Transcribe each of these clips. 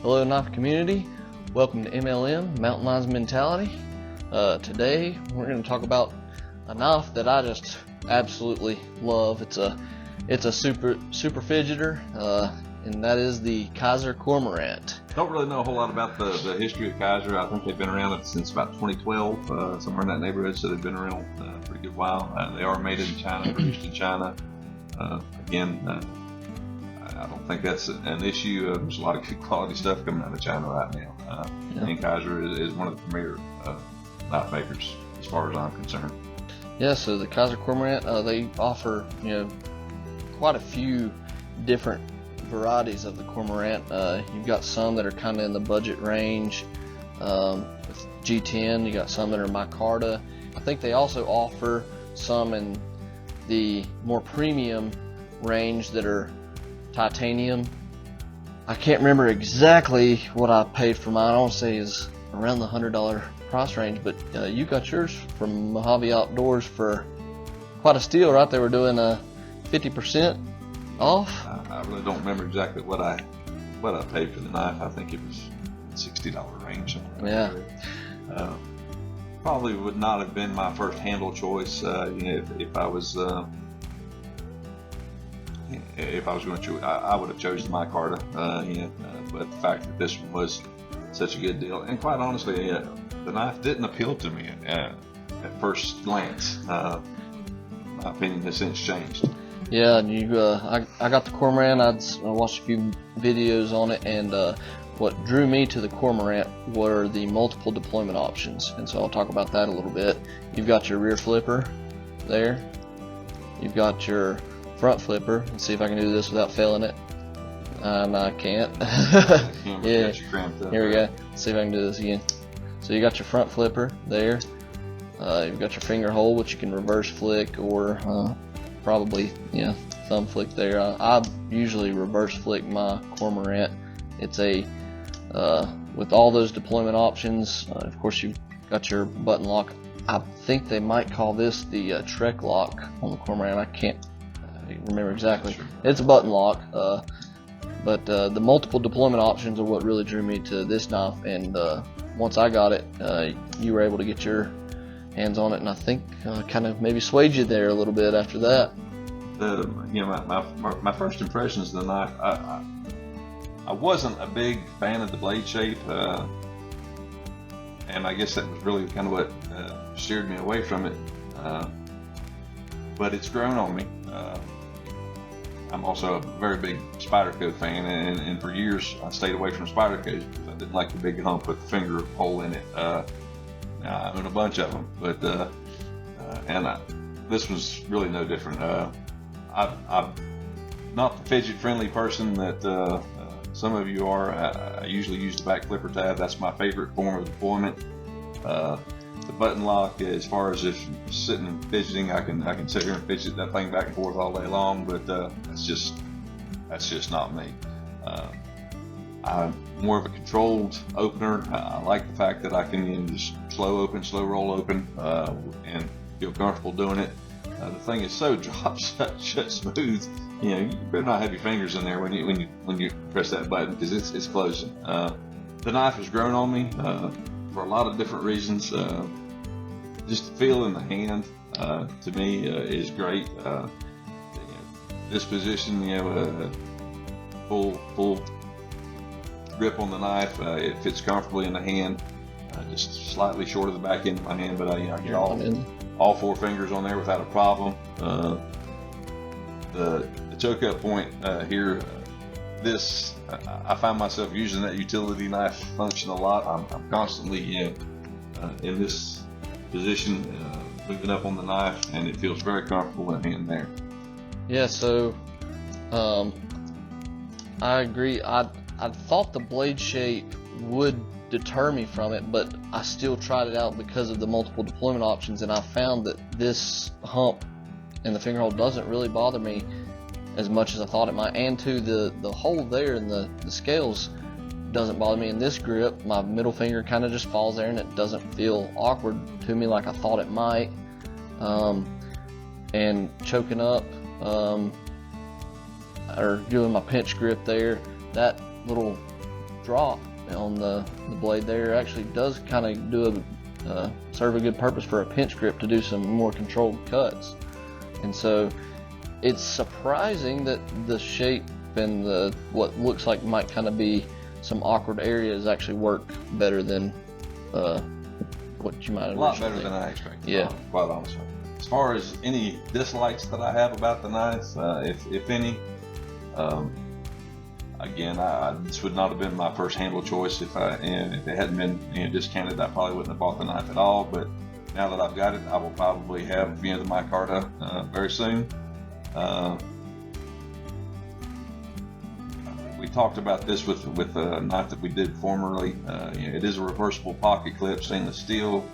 Hello knife community, welcome to MLM, Mountain Lions Mentality. Today we're going to talk about a knife that I just absolutely love. It's a super fidgeter, and that is the Kizer Cormorant. Don't really know a whole lot about the history of Kizer. I think they've been around since about 2012, somewhere in that neighborhood, so they've been around a pretty good while. They are made in China, produced in China. I don't think that's an issue. There's a lot of good quality stuff coming out of China right now. And Kizer is one of the premier knife makers as far as I'm concerned. Yeah, so the Kizer Cormorant, they offer quite a few different varieties of the Cormorant. You've got some that are kind of in the budget range. With G10, you got some that are micarta. I think they also offer some in the more premium range that are titanium. I can't remember exactly what I paid for mine. I want to say is around the $100 price range, but you got yours from Mojave Outdoors for quite a steal, right? They were doing 50% off. I really don't remember exactly what I paid for the knife. I think it was $60 range. Yeah. Probably would not have been my first handle choice. If I was going to choose, I would have chosen the micarta. But the fact that this one was such a good deal, and quite honestly, the knife didn't appeal to me at first glance. My opinion has since changed. Yeah, I got the Cormorant. I watched a few videos on it, and what drew me to the Cormorant were the multiple deployment options, and so I'll talk about that a little bit. You've got your rear flipper there. You've got your front flipper. Let's see if I can do this without failing it. I can't. Yeah, here we go. Let's see if I can do this again. So you got your front flipper there. You've got your finger hole, which you can reverse flick or probably thumb flick there. I usually reverse flick my Cormorant. It's with all those deployment options. Of course, you've got your button lock. I think they might call this the Trek lock on the Cormorant. I can't remember exactly. It's a button lock, but the multiple deployment options are what really drew me to this knife. And once I got it, you were able to get your hands on it, and I think kind of maybe swayed you there a little bit after that. My first impressions of the knife, I wasn't a big fan of the blade shape, and I guess that was really kind of what steered me away from it. But it's grown on me. I'm also a very big Spyderco fan, and for years I stayed away from Spyderco because I didn't like the big hump with the finger hole in it. I own a bunch of them, but this was really no different. I'm not the fidget-friendly person that some of you are. I usually use the back flipper tab. That's my favorite form of deployment. The button lock, as far as if sitting and fidgeting, I can sit here and fidget that thing back and forth all day long, but that's just not me. I'm more of a controlled opener. I like the fact that I can just slow roll open, and feel comfortable doing it. The thing is so drop shut smooth. You better not have your fingers in there when you press that button, because it's closing. The knife has grown on me for a lot of different reasons. Just the feel in the hand to me is great. This position, full grip on the knife. It fits comfortably in the hand. Just slightly short of the back end of my hand, but I get all four fingers on there without a problem. The choke up point here, I find myself using that utility knife function a lot. I'm constantly in this position, moving up on the knife, and it feels very comfortable in the hand there. Yeah, so I agree. I thought the blade shape would deter me from it, but I still tried it out because of the multiple deployment options, and I found that this hump in the finger hole doesn't really bother me as much as I thought it might. And too, the hole there in the scales doesn't bother me. In this grip, my middle finger kind of just falls there, and it doesn't feel awkward to me like I thought it might. And choking up, or doing my pinch grip there, that little drop on the blade there actually does kind of do serve a good purpose for a pinch grip to do some more controlled cuts. And so it's surprising that the shape and what looks like might kind of be some awkward areas actually work better than what you might have. A lot better than I expected. Yeah, quite honestly. As far as any dislikes that I have about the knife, if any, again, this would not have been my first handle choice if it hadn't been discounted. I probably wouldn't have bought the knife at all. But now that I've got it, I will probably have the micarta very soon. We talked about this with a knife that we did formerly. It is a reversible pocket clip, stainless steel,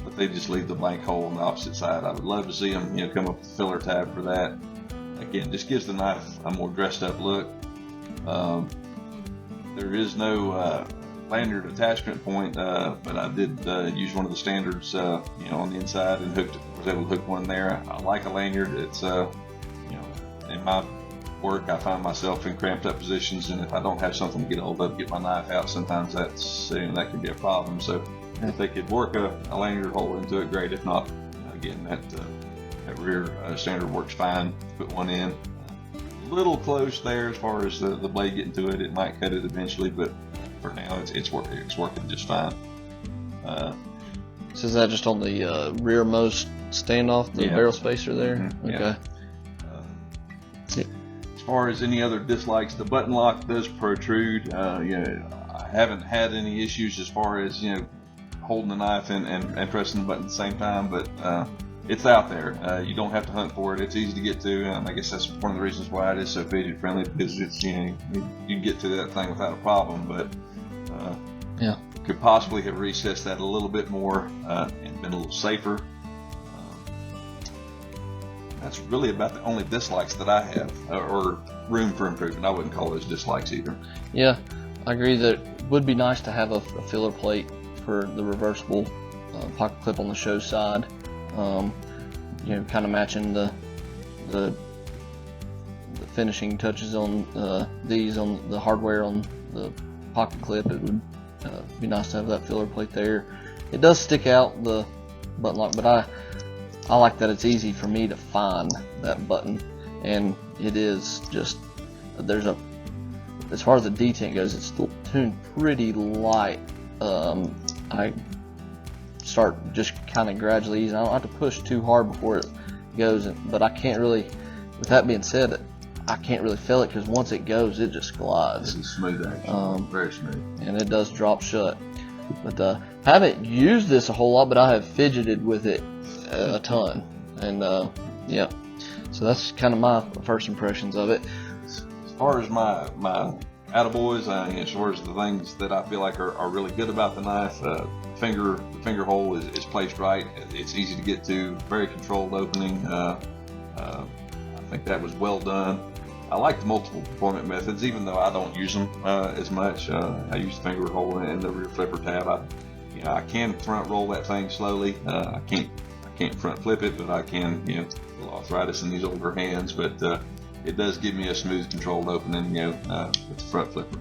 but they just leave the blank hole on the opposite side. I would love to see them come up with a filler tab for that. Again, just gives the knife a more dressed up look. There is no lanyard attachment point, but I did use one of the standards on the inside and was able to hook one there. I like a lanyard. It's in my work, I find myself in cramped up positions, and if I don't have something to get hold of, get my knife out, sometimes that can be a problem. So if they could work a lanyard hole into it, great. If not, again, that rear standard works fine. Put one in. A little close there as far as the blade getting to it. It might cut it eventually, but for now it's working just fine. So is that just on the rearmost standoff, the barrel spacer there? Mm-hmm. Okay. As far as any other dislikes, the button lock does protrude. I haven't had any issues as far as holding the knife and pressing the button at the same time, but it's out there. You don't have to hunt for it. It's easy to get to. I guess that's one of the reasons why it is so fidget friendly, because it's you can get to that thing without a problem. But could possibly have recessed that a little bit more and been a little safer. That's really about the only dislikes that I have, or room for improvement. I wouldn't call those dislikes either. Yeah, I agree that it would be nice to have a filler plate for the reversible pocket clip on the show side. Kind of matching the finishing touches on these on the hardware on the pocket clip. It would be nice to have that filler plate there. It does stick out, the button lock, but I like that it's easy for me to find that button, and it is just as far as the detent goes, it's still tuned pretty light. I start just kind of gradually easing. I don't have to push too hard before it goes, but I can't really, with that being said, I can't really feel it, because once it goes, it just glides. It's smooth action, very smooth, and it does drop shut. But I haven't used this a whole lot, but I have fidgeted with it a ton, and so that's kind of my first impressions of it. As far as my attaboys, as far as the things that I feel like are really good about the knife, the finger hole is placed right. It's easy to get to, very controlled opening. I think that was well done. I like the multiple deployment methods, even though I don't use them as much. I use the finger hole and the rear flipper tab. I can front roll that thing slowly. I can't front flip it, but I can, a little arthritis in these older hands, but it does give me a smooth controlled opening, with the front flipper.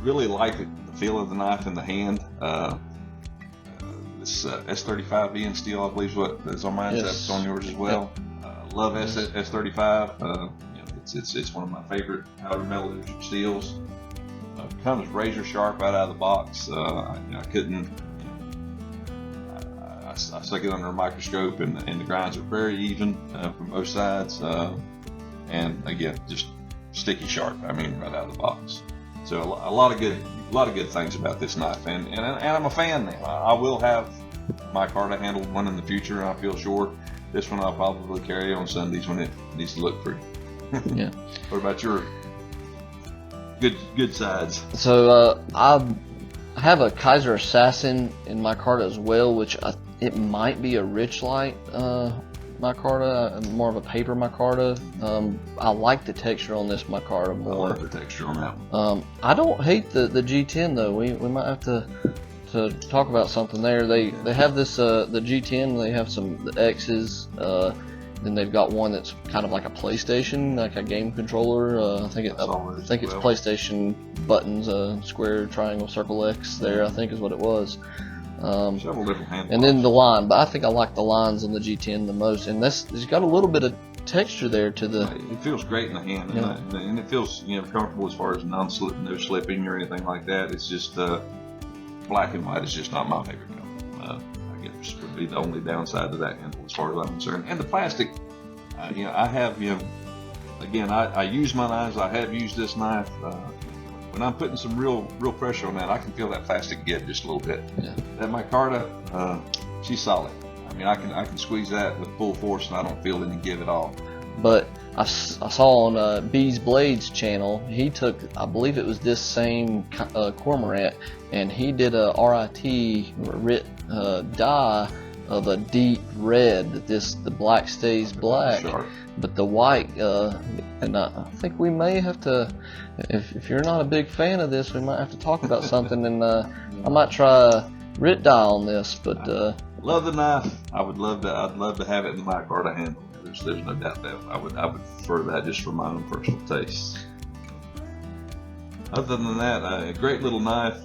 Really like the feel of the knife in the hand. This S35 in steel, I believe, is what is on mine. Yes. That's on yours as well. Love S35. It's one of my favorite powder metal steels. Comes razor sharp right out of the box. I couldn't. I stuck it under a microscope, and the grinds are very even from both sides. And again, just sticky sharp. I mean, right out of the box. So a lot of good things about this knife, and I'm a fan now. I will have micarta handled one in the future, I feel sure. This one I'll probably carry on Sundays when it needs to look pretty. Yeah. What about your good sides? So I have a Kizer Assassin in micarta as well, which it might be a rich light micarta, more of a paper micarta. I like the texture on this micarta more. I love the texture on that one. I don't hate the G10 though. We might have to talk about something there. They have this the G10. They have the X's, Then they've got one that's kind of like a PlayStation, like a game controller. I think it's PlayStation buttons, square, triangle, circle, X. There, I think is what it was. Several different handles. And then the line, but I think I like the lines on the G10 the most. And it's got a little bit of texture there to the. It feels great in the hand, and it feels comfortable as far as no slipping or anything like that. It's just black and white is just not my favorite color. I guess would be the only downside to that handle as far as I'm concerned. And the plastic, I have again I use my knives. I have used this knife. When I'm putting some real pressure on that, I can feel that plastic give just a little bit. Yeah. That micarta, she's solid. I mean, I can squeeze that with full force, and I don't feel any give at all. But I saw on B's Blades channel, he took, I believe it was this same cormorant, and he did a RIT dye of a deep red. That the black stays black, but the white. And I think we may have to, if you're not a big fan of this, we might have to talk about something, and I might try RIT dye on this. But love the knife. I'd love to have it in the micarta handle. There's no doubt that I would prefer that just for my own personal taste. Other than that, a great little knife.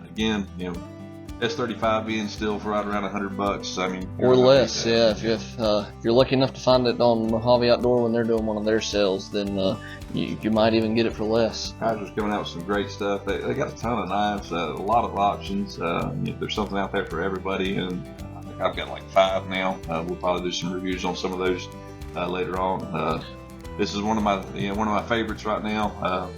Again, S35 being still for right around $100. I mean, or less. Yeah, if you're lucky enough to find it on Mojave Outdoor when they're doing one of their sales, then you might even get it for less. Kizer's coming out with some great stuff. They got a ton of knives, a lot of options. There's something out there for everybody, and I think I've got like 5 now. We'll probably do some reviews on some of those later on. This is one of my favorites right now.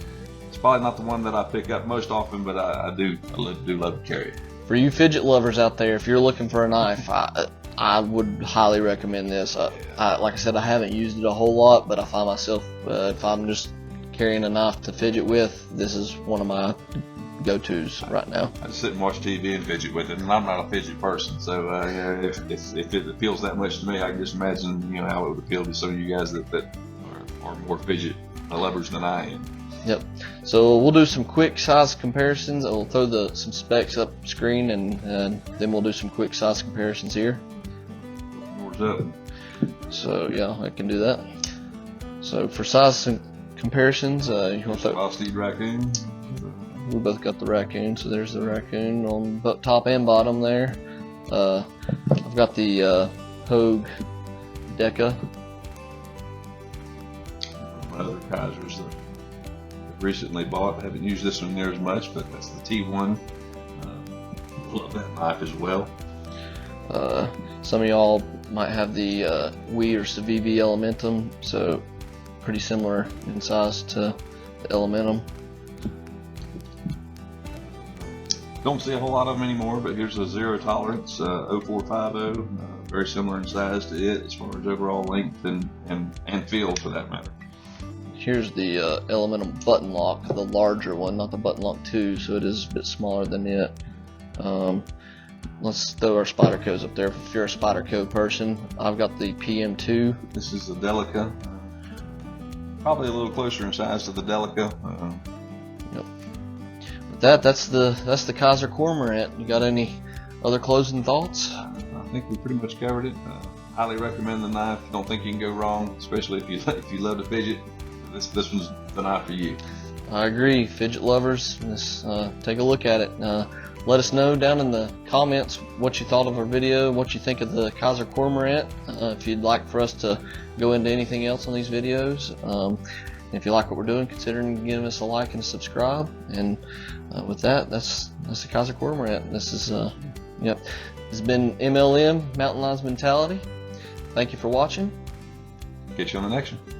It's probably not the one that I pick up most often, but I do love to carry it. For you fidget lovers out there, if you're looking for a knife, I would highly recommend this. Like I said, I haven't used it a whole lot, but I find myself, if I'm just carrying a knife to fidget with, this is one of my go-tos right now. I just sit and watch TV and fidget with it, and I'm not a fidget person, so if it appeals that much to me, I can just imagine how it would appeal to some of you guys that are more fidget lovers than I am. Yep. So we'll do some quick size comparisons. We'll throw some specs up screen, and then we'll do some quick size comparisons here. So yeah, I can do that. So for size comparisons, you want to Austin raccoon. We both got the raccoon, so there's the raccoon on top and bottom there. I've got the Hogue Deca. My other Kizers that recently bought. I haven't used this one near as much, but that's the T1. Love that knife as well. Some of y'all might have the Wii or Civivi Elementum, so pretty similar in size to the Elementum. Don't see a whole lot of them anymore, but here's a Zero Tolerance 0450, very similar in size to it as far as overall length and feel for that matter. Here's the Elementum button lock, the larger one, not the button lock 2, so it is a bit smaller than it. Let's throw our Spyderco's up there. If you're a Spyderco person, I've got the PM2. This is the Delica, probably a little closer in size to the Delica. Yep. With that's the Kizer Cormorant. You got any other closing thoughts? I think we pretty much covered it. Highly recommend the knife. Don't think you can go wrong, especially if you love to fidget. This one's the knife for you. I agree, fidget lovers. Take a look at it. Let us know down in the comments what you thought of our video, what you think of the Kizer Cormorant. If you'd like for us to go into anything else on these videos. If you like what we're doing, consider giving us a like and a subscribe. And with that, that's the Kizer Cormorant. This is This has been MLM, Mountain Lions Mentality. Thank you for watching. Catch you on the next one.